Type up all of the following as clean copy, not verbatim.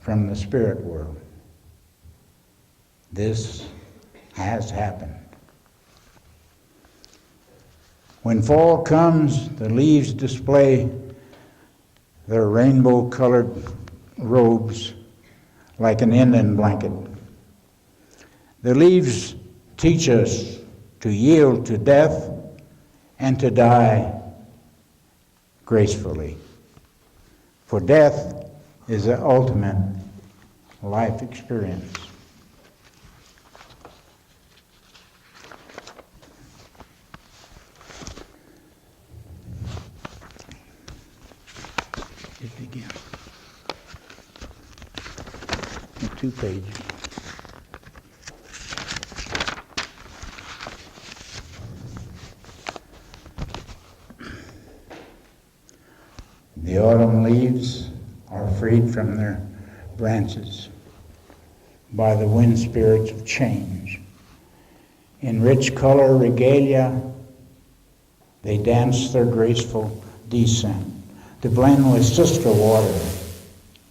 from the spirit world. This has happened. When fall comes, the leaves display their rainbow-colored robes like an Indian blanket. The leaves teach us to yield to death and to die gracefully. For death is the ultimate life experience. It begins. 2 pages. The autumn leaves are freed from their branches by the wind spirits of change. In rich color regalia, they dance their graceful descent to blend with sister water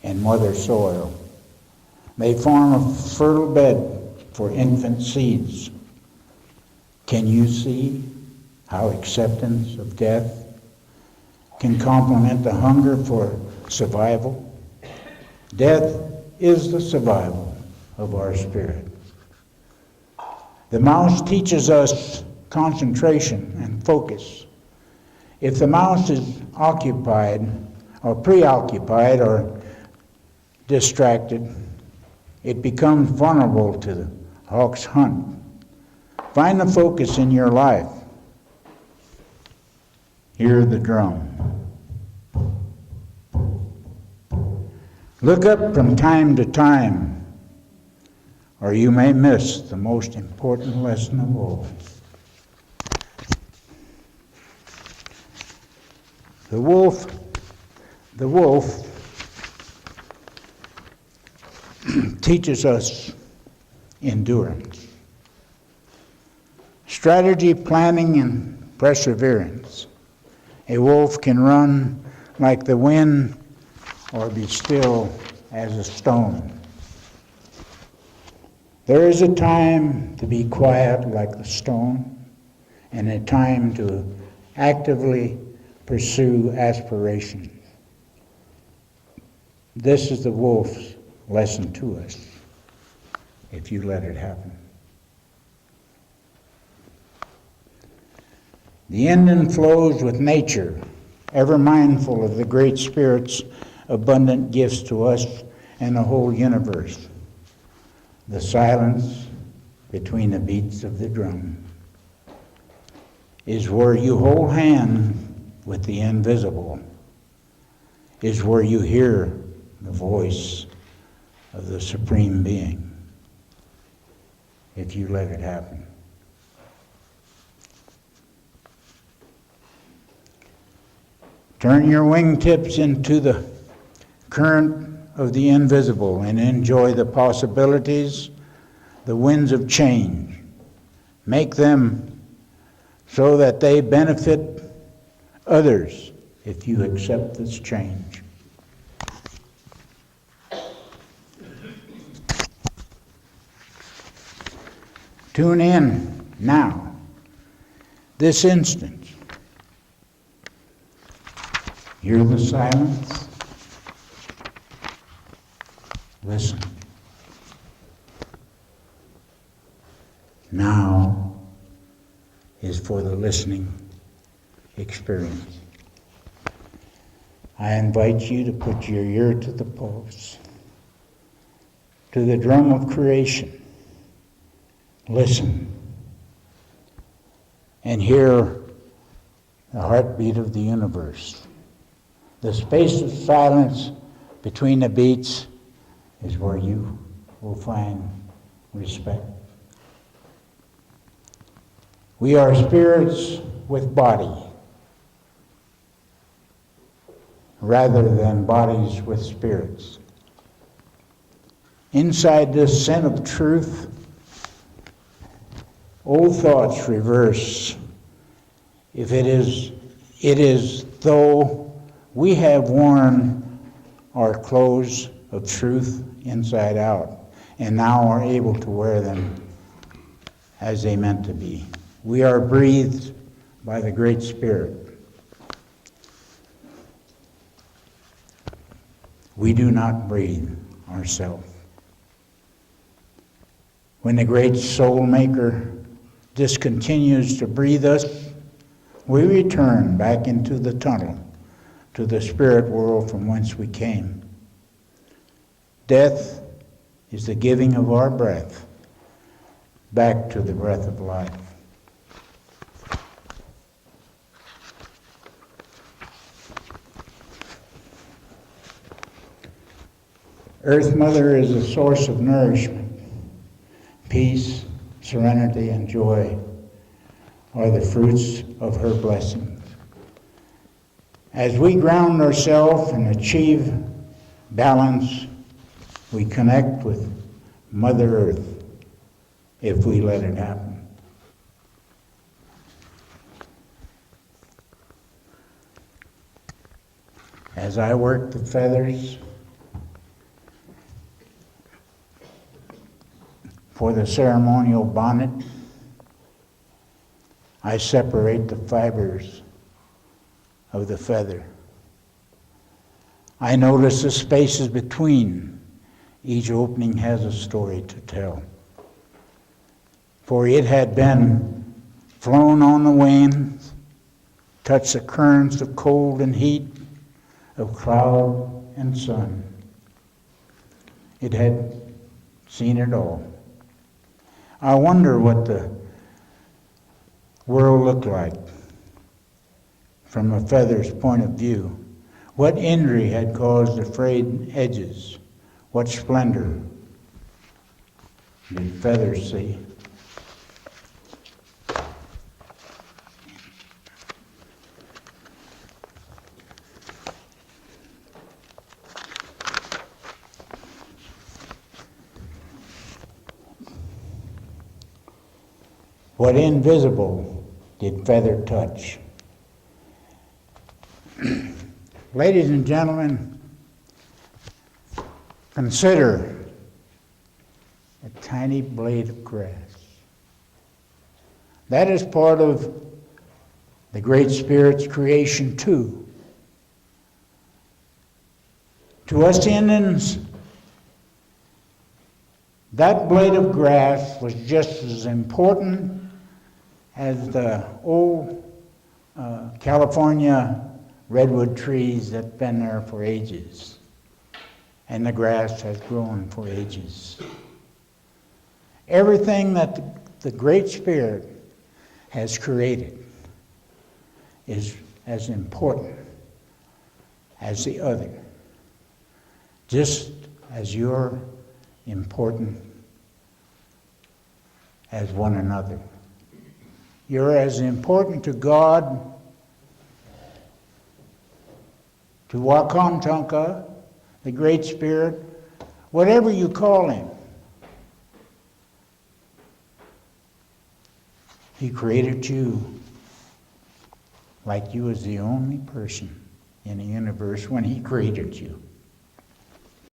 and mother soil. They form a fertile bed for infant seeds. Can you see how acceptance of death can complement the hunger for survival? Death is the survival of our spirit. The mouse teaches us concentration and focus. If the mouse is occupied or preoccupied or distracted, it becomes vulnerable to the hawk's hunt. Find the focus in your life. Hear the drum. Look up from time to time, or you may miss the most important lesson of all. The wolf teaches us endurance, strategy, planning, and perseverance. A wolf can run like the wind or be still as a stone. There is a time to be quiet like the stone, and a time to actively pursue aspirations. This is the wolf's lesson to us, if you let it happen. The Indian flows with nature, ever mindful of the great Spirit's abundant gifts to us and the whole universe. The silence between the beats of the drum is where you hold hands with the invisible, is where you hear the voice of the Supreme Being, if you let it happen. Turn your wingtips into the current of the invisible and enjoy the possibilities, the winds of change. Make them so that they benefit others if you accept this change. Tune in now, this instant. Hear the silence. Listen. Now is for the listening experience. I invite you to put your ear to the pulse, to the drum of creation. Listen and hear the heartbeat of the universe. The space of silence between the beats is where you will find respect. We are spirits with body, rather than bodies with spirits. Inside this scent of truth, old thoughts reverse. If it is though we have worn our clothes of truth inside out, and now are able to wear them as they meant to be. We are breathed by the Great Spirit. We do not breathe ourselves. When the great soul maker discontinues to breathe us, we return back into the tunnel, to the spirit world from whence we came. Death is the giving of our breath back to the breath of life. Earth Mother is a source of nourishment. Peace, serenity, and joy are the fruits of her blessings. As we ground ourselves and achieve balance, we connect with Mother Earth if we let it happen. As I work the feathers for the ceremonial bonnet, I separate the fibers of the feather. I notice the spaces between. Each opening has a story to tell. For it had been flown on the winds, touched the currents of cold and heat, of cloud and sun. It had seen it all. I wonder what the world looked like from a feather's point of view. What injury had caused the frayed edges? What splendor did feathers see? What invisible did feather touch? Ladies and gentlemen, consider a tiny blade of grass. That is part of the Great Spirit's creation too. To us Indians, that blade of grass was just as important as the old California redwood trees that've been there for ages. And the grass has grown for ages. Everything that the Great Spirit has created is as important as the other, just as you're important as one another. You're as important to God, to Wakantanka, the Great Spirit, whatever you call him. He created you like you was the only person in the universe when he created you.